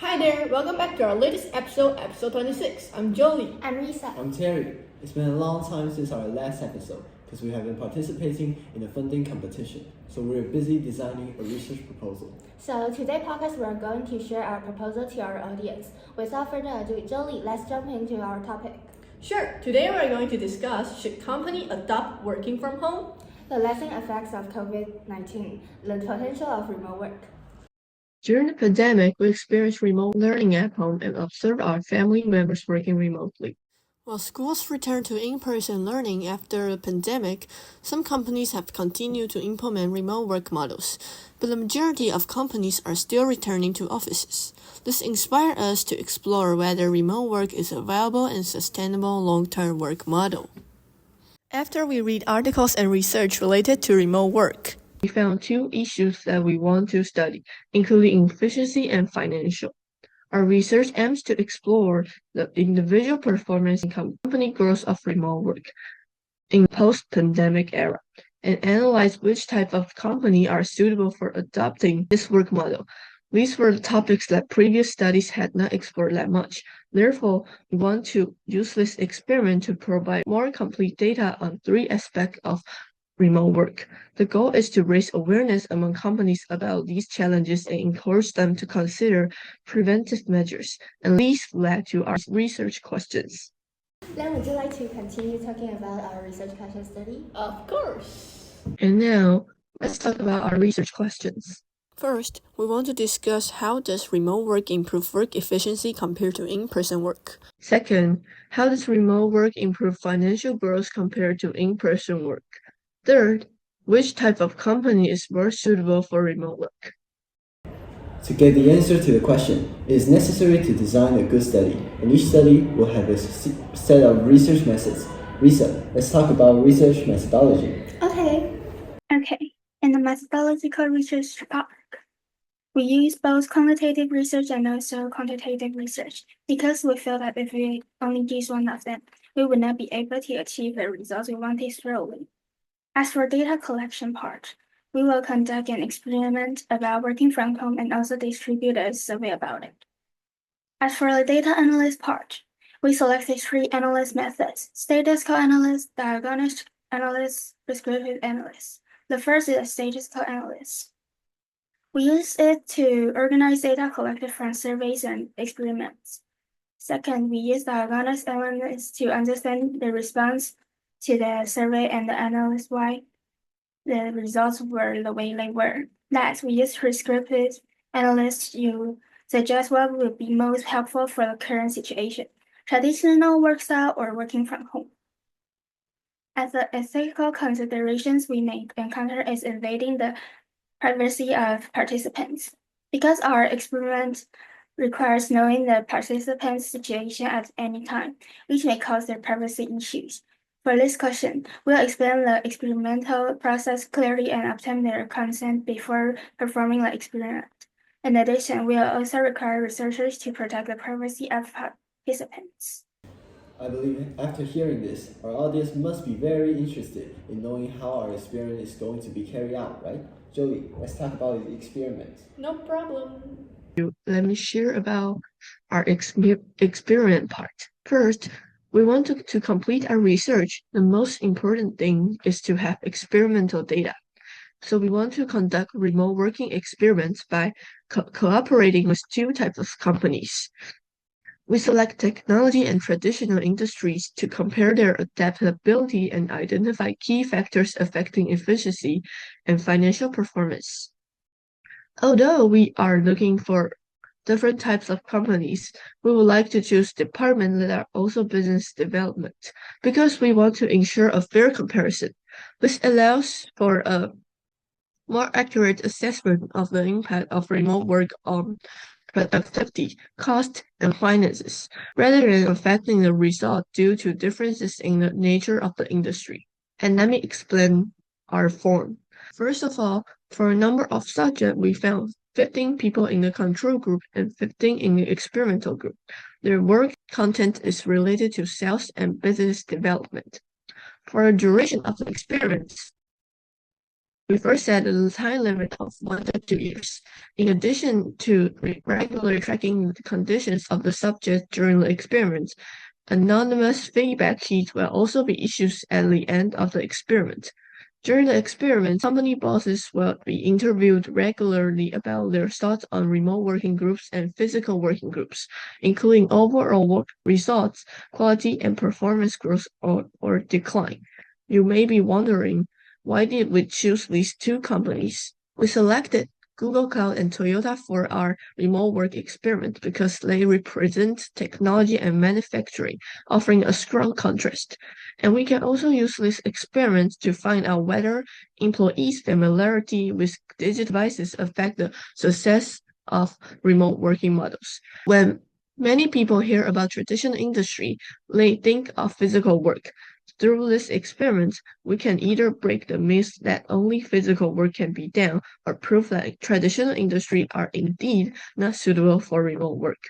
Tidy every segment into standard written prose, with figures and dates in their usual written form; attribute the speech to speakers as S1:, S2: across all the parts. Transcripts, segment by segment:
S1: Hi there, welcome back to our latest episode, episode 26. I'm Jolie.
S2: I'm Risa.
S3: I'm Terry. It's been a long time since our last episode because we have been participating in a funding competition. So we're busy designing a research proposal.
S2: So today's podcast we're going to share our proposal to our audience. Without further ado, Jolie, let's jump into our topic.
S1: Sure, today we're going to discuss should company adopt working from home?
S2: The lasting effects of COVID-19, the potential of remote work.
S4: During the pandemic, we experienced remote learning at home and observed our family members working remotely.
S5: While schools returned to in-person learning after the pandemic, some companies have continued to implement remote work models, but the majority of companies are still returning to offices. This inspired us to explore whether remote work is a viable and sustainable long-term work model. After we read articles and research related to remote work,
S4: we found two issues that we want to study, including efficiency and financial. Our research aims to explore the individual performance and company growth of remote work in post-pandemic era and analyze which type of company are suitable for adopting this work model. These were the topics that previous studies had not explored that much. Therefore, we want to use this experiment to provide more complete data on three aspects of remote work. The goal is to raise awareness among companies about these challenges and encourage them to consider preventive measures. And these led to our research questions.
S2: Then would you like to continue talking about our research question study?
S1: Of course.
S4: And now, let's talk about our research questions.
S5: First, we want to discuss how does remote work improve work efficiency compared to in-person work.
S4: Second, how does remote work improve financial growth compared to in-person work? Third, which type of company is more suitable for remote work?
S3: To get the answer to the question, it is necessary to design a good study, and each study will have a set of research methods. Risa, let's talk about research methodology.
S6: Okay. In the methodological research part, we use both quantitative research and also quantitative research because we feel that if we only use one of them, we would not be able to achieve the results we wanted thoroughly. As for data collection part, we will conduct an experiment about working from home and also distribute a survey about it. As for the data analyst part, we selected three analyst methods: statistical analyst, diagnostic analyst, prescriptive analyst. The first is a statistical analyst. We use it to organize data collected from surveys and experiments. Second, we use diagnostic analyst to understand the response to the survey and analyze why the results were the way they were. Last, we use prescriptive analysts to suggest what would be most helpful for the current situation: traditional work style or working from home. As the ethical considerations we may encounter is invading the privacy of participants. Because our experiment requires knowing the participants' situation at any time, which may cause their privacy issues. For this question, we'll explain the experimental process clearly and obtain their consent before performing the experiment. In addition, we'll also require researchers to protect the privacy of participants.
S3: I believe after hearing this, our audience must be very interested in knowing how our experiment is going to be carried out, right? Jolie, let's talk about the experiment.
S1: No problem.
S4: Let me share about our experiment part. First, we want to complete our research. The most important thing is to have experimental data. So we want to conduct remote working experiments by cooperating with two types of companies. We select technology and traditional industries to compare their adaptability and identify key factors affecting efficiency and financial performance. Although we are looking for different types of companies, we would like to choose departments that are also business development because we want to ensure a fair comparison. This allows for a more accurate assessment of the impact of remote work on productivity, cost, and finances, rather than affecting the result due to differences in the nature of the industry. And let me explain our form. First of all, for a number of subjects, we found 15 people in the control group and 15 in the experimental group. Their work content is related to sales and business development. For the duration of the experiments, We first set a time limit of 1 to 2 years. In addition to regularly tracking the conditions of the subject during the experiment, anonymous feedback sheets will also be issued at the end of the experiment. During the experiment, company bosses will be interviewed regularly about their thoughts on remote working groups and physical working groups, including overall work results, quality, and performance growth or decline. You may be wondering, why did we choose these two companies? We selected Google Cloud and Toyota for our remote work experiment because they represent technology and manufacturing, offering a strong contrast. And we can also use this experiment to find out whether employees' familiarity with digital devices affect the success of remote working models. When many people hear about traditional industry, they think of physical work. Through this experiment, we can either break the myth that only physical work can be done or prove that traditional industries are indeed not suitable for remote work.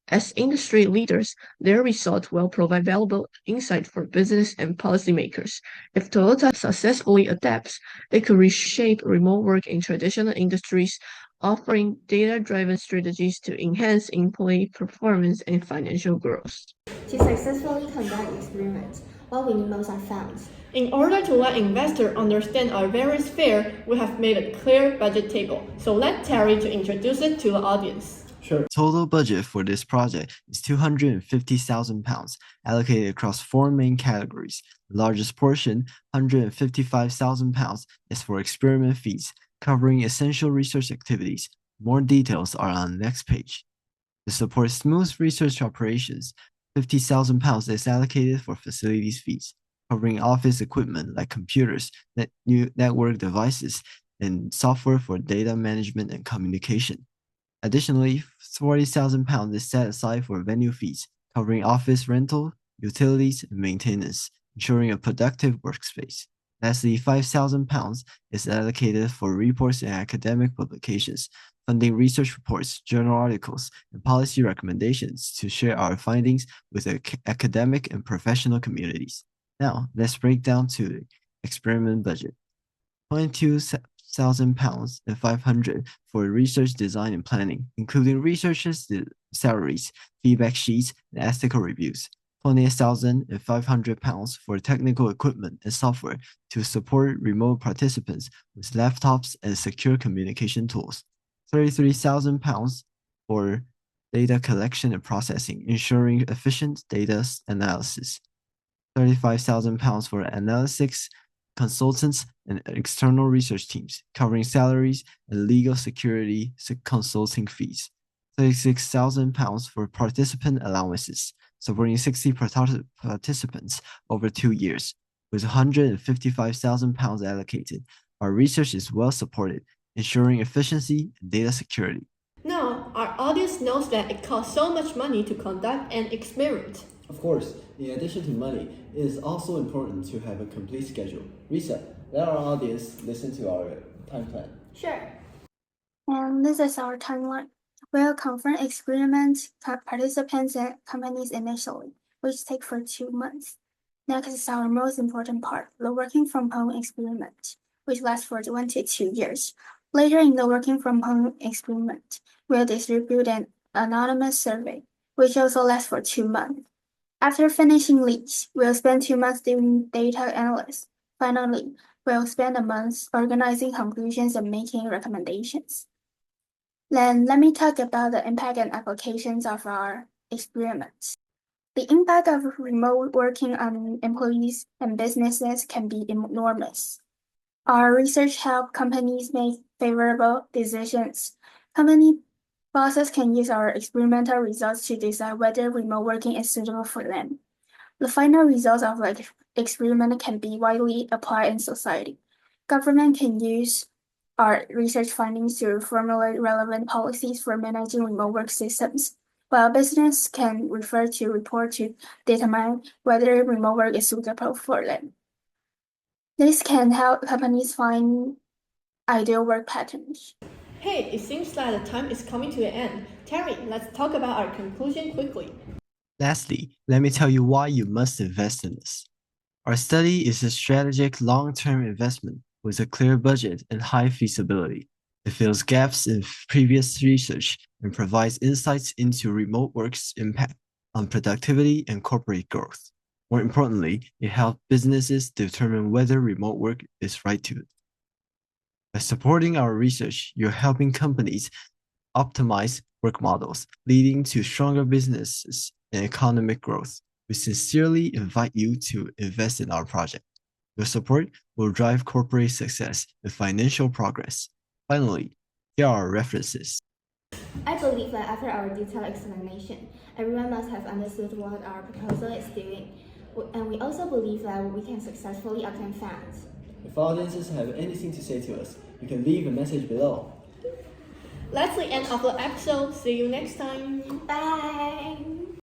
S4: As industry leaders, their results will provide valuable insight for business and policymakers. If Toyota successfully adapts, it could reshape remote work in traditional industries, offering data-driven strategies to enhance employee performance and financial growth.
S2: To successfully conduct experiments, what we need most are funds.
S1: In order to let investors understand our various fair, we have made a clear budget table. So let Terry to introduce it to the audience.
S3: Sure. Total budget for this project is £250,000, allocated across 4 main categories. The largest portion, £155,000, is for experiment fees, covering essential research activities. More details are on the next page. To support smooth research operations, £50,000 is allocated for facilities fees, covering office equipment like computers, network devices, and software for data management and communication. Additionally, £40,000 is set aside for venue fees, covering office rental, utilities, and maintenance, ensuring a productive workspace. Lastly, £5,000 is allocated for reports and academic publications, funding research reports, journal articles, and policy recommendations to share our findings with academic and professional communities. Now, let's break down to the experiment budget. £22,000 and $500 for research design and planning, including researchers' salaries, feedback sheets, and ethical reviews. £28,000 and £500 for technical equipment and software to support remote participants with laptops and secure communication tools. £33,000 for data collection and processing, ensuring efficient data analysis. £35,000 for analytics consultants and external research teams, covering salaries and legal security consulting fees. £36,000 for participant allowances, supporting 60 participants over 2 years. With £155,000 allocated, our research is well supported, ensuring efficiency and data security.
S1: Now, our audience knows that it costs so much money to conduct an experiment.
S3: Of course, in addition to money, it is also important to have a complete schedule. Risa, let our audience listen to our time plan.
S2: Sure.
S6: And this is our timeline. We'll confirm experiments, participants, and companies initially, which take for 2 months. Next is our most important part, the working from home experiment, which lasts for 1 to 2 years. Later in the working from home experiment, we'll distribute an anonymous survey, which also lasts for 2 months. After finishing these, we'll spend 2 months doing data analysis. Finally, we'll spend a month organizing conclusions and making recommendations. Then let me talk about the impact and applications of our experiments. The impact of remote working on employees and businesses can be enormous. Our research helps companies make favorable decisions. Company bosses can use our experimental results to decide whether remote working is suitable for them. The final results of the experiment can be widely applied in society. Government can use our research findings to formulate relevant policies for managing remote work systems, while business can refer to report to determine whether remote work is suitable for them. This can help companies find ideal work patterns.
S1: Hey, it seems like the time is coming to an end. Terry, let's talk about our conclusion quickly.
S3: Lastly, let me tell you why you must invest in this. Our study is a strategic long-term investment with a clear budget and high feasibility. It fills gaps in previous research and provides insights into remote work's impact on productivity and corporate growth. More importantly, it helps businesses determine whether remote work is right to them. By supporting our research, you're helping companies optimize work models, leading to stronger businesses and economic growth. We sincerely invite you to invest in our project. Your support will drive corporate success and financial progress. Finally, here are our references.
S2: I believe that after our detailed explanation, everyone must have understood what our proposal is doing. And we also believe that we can successfully obtain funds.
S7: If audiences have anything to say to us, you can leave a message below.
S1: That's the end of the episode. See you next time.
S2: Bye!